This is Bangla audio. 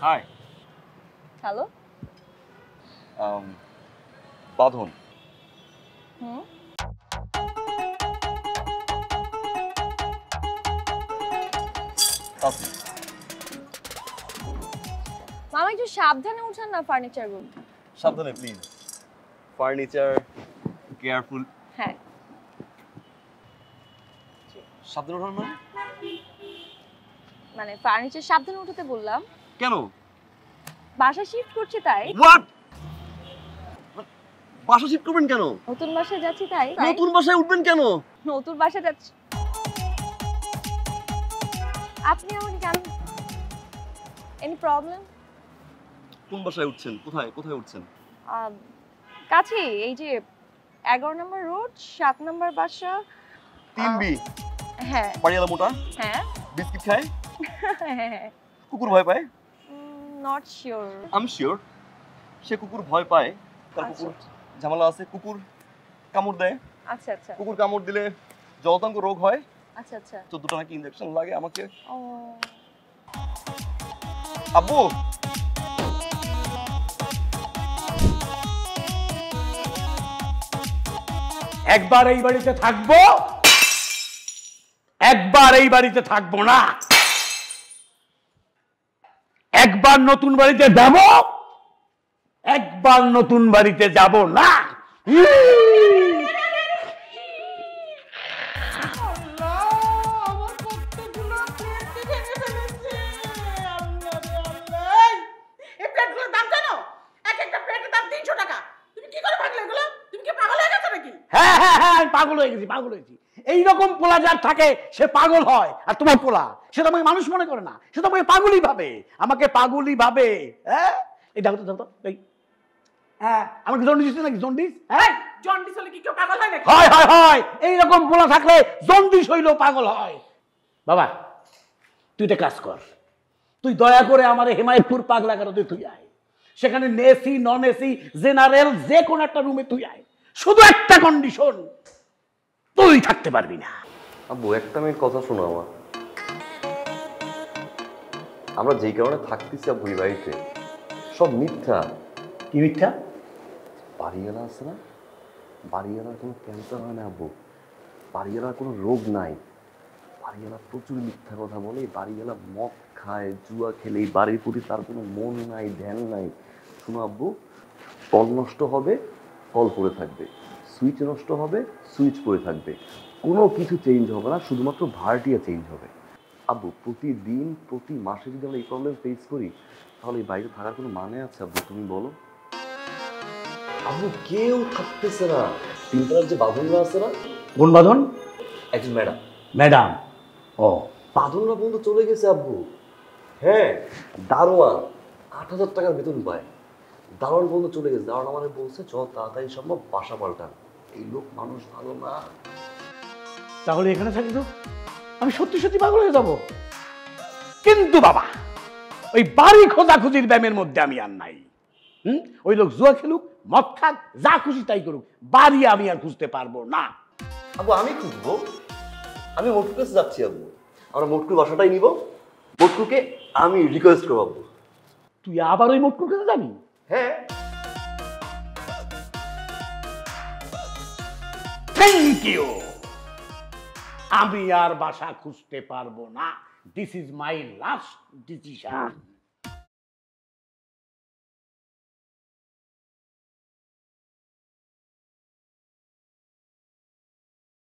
হাই। হ্যালো। বাঁধন। হুম। মামা একটু সাবধানে উঠান না ফার্নিচার রুম। সাবধানে প্লিজ। Furniture careful. হ্যাঁ। সাবধানে উঠান না? মানে ফার্নিচার সাবধানে উঠাতে বললাম। কেন? বাসা শিফট করছি তাই। হোয়াট? বাসা শিফট করবেন কেন? নতুন বাসায় যাচ্ছি তাই। নতুন বাসায় উঠবেন কেন? নতুন বাসায় যাচ্ছি। আপনি আমাকে জান এনি প্রবলেম? কোন বাসায় উঠছেন? কোথায় কোথায় উঠছেন? কাছে এই যে 11 নম্বর রোড 7 নম্বর বাসা 3B। হ্যাঁ। বাড়িওয়ালা মোটা? হ্যাঁ। বিস্কিট খায়? হ্যাঁ। কুকুর ভয় পায়? Not sure. I am sure সে কুকুর ভয় পায়। তার কুকুর ঝামেলা আছে। কুকুর কামড় দেয়। আচ্ছা আচ্ছা। কুকুর কামড় দিলে জলাতঙ্ক রোগ হয়। আচ্ছা আচ্ছা। 14টা নাকি ইনজেকশন লাগে আমাকে। ও আব্বু একবার এই বাড়িতে থাকবো, একবার এই বাড়িতে থাকবো না। একবার নতুন বাড়িতে যাব, একবার নতুন বাড়িতে যাব না। হ্যাঁ হ্যাঁ হ্যাঁ আমি পাগল হয়ে গেছি, পাগল হয়েছি। এইরকম পোলা যার থাকে সে পাগল হয়। আর তোমার পোলা সে তো আমাকে মানুষ মনে করে না, সে তো আমাকে পাগলই ভাবে, আমাকে পাগলই ভাবে। হ্যাঁ এই দেখো তো, দেখো তো এই হ্যাঁ আমাকে জন্ডিস হচ্ছে নাকি? জন্ডিস? হ্যাঁ জন্ডিস হলে কি কেউ পাগল হয় নাকি? হয় হয় হয়, এইরকম পোলা থাকলে জন্ডিস হইলেও পাগল হয়। বাবা তুই একটা কাজ কর, তুই দয়া করে আমার হেমায়তপুর পাগলা গারদে তুই আয়। সেখানে এসি নন এসি জেনারেল যে কোনো একটা রুমে তুই আয়। শুধু একটা কন্ডিশন, তুই থাকতে পারবি না। আব্বু একটা মিনিট কথা শোনো আমার। আমরা যেই কারণে থাকতেছি আব্বু এই বাড়িতে সব মিথ্যা। কি মিথ্যা? বাড়িওয়ালা আছে না, বাড়িওয়ালার কোনো ক্যান্সার হয় না আব্বু, বাড়িওয়ালার কোনো রোগ নাই। বাড়িওয়ালা প্রচুর মিথ্যা কথা বলে। বাড়িওয়ালা মদ খায়, জুয়া খেলে, এই বাড়ির প্রতি তার কোনো মন নাই, ধ্যান নাই। শোনো আব্বু, কল নষ্ট হবে কল পড়ে থাকবে, সুইচ নষ্ট হবে সুইচ পড়ে থাকবে, কোনো কিছু চেঞ্জ হবে না, শুধুমাত্র ভাড়াটিয়া চেঞ্জ হবে। আব্বু প্রতিদিন প্রতি মাসে যদি আমরা এই প্রবলেম ফেস করি তাহলে এই বাড়িতে থাকার কোনো মানে আছে আব্বু? তুমি বলো। আব্বু কেউ থাকতেছে না। তিনটার যে বাঁধনরা আছে না। কোন বাঁধন? একজন ম্যাডাম। ম্যাডাম? ও বাঁধনরা বন্ধু চলে গেছে আব্বু। হ্যাঁ দারোয়ান 8,000 টাকার বেতন পায়। দারোয়ান বন্ধু চলে গেছে। দারোয়ান আমাদের বলছে যত তাড়াতাড়ি সম্ভব বাসা পাল্টান। এই লোক মানুষ ভালো না। তাহলে এখানে থাকি তো আমি সত্যি সত্যি পাগল হয়ে যাব। কিন্তু বাবা ওই বাড়ি খোঁজাখুঁজির ব্যায়ামের মধ্যে আমি আর নাই। ওই লোক জুয়া খেলুক, মদ খাক, যা খুশি তাই করুক, বাড়ি আমি আর খুঁজতে পারবো না। আব্বু আমি খুঁজবো, আমি মোটকুর কাছে যাচ্ছি আব্বু। আমরা মোটকুর বাসাটাই নিব, মোটকুকে আমি রিকোয়েস্ট করবো আব্বু। তুই আবার ওই মোটকুর কাছে যাবি? হ্যাঁ। Thank you. আমি আর বাসা খুঁজতে পারবো না। This is my last decision.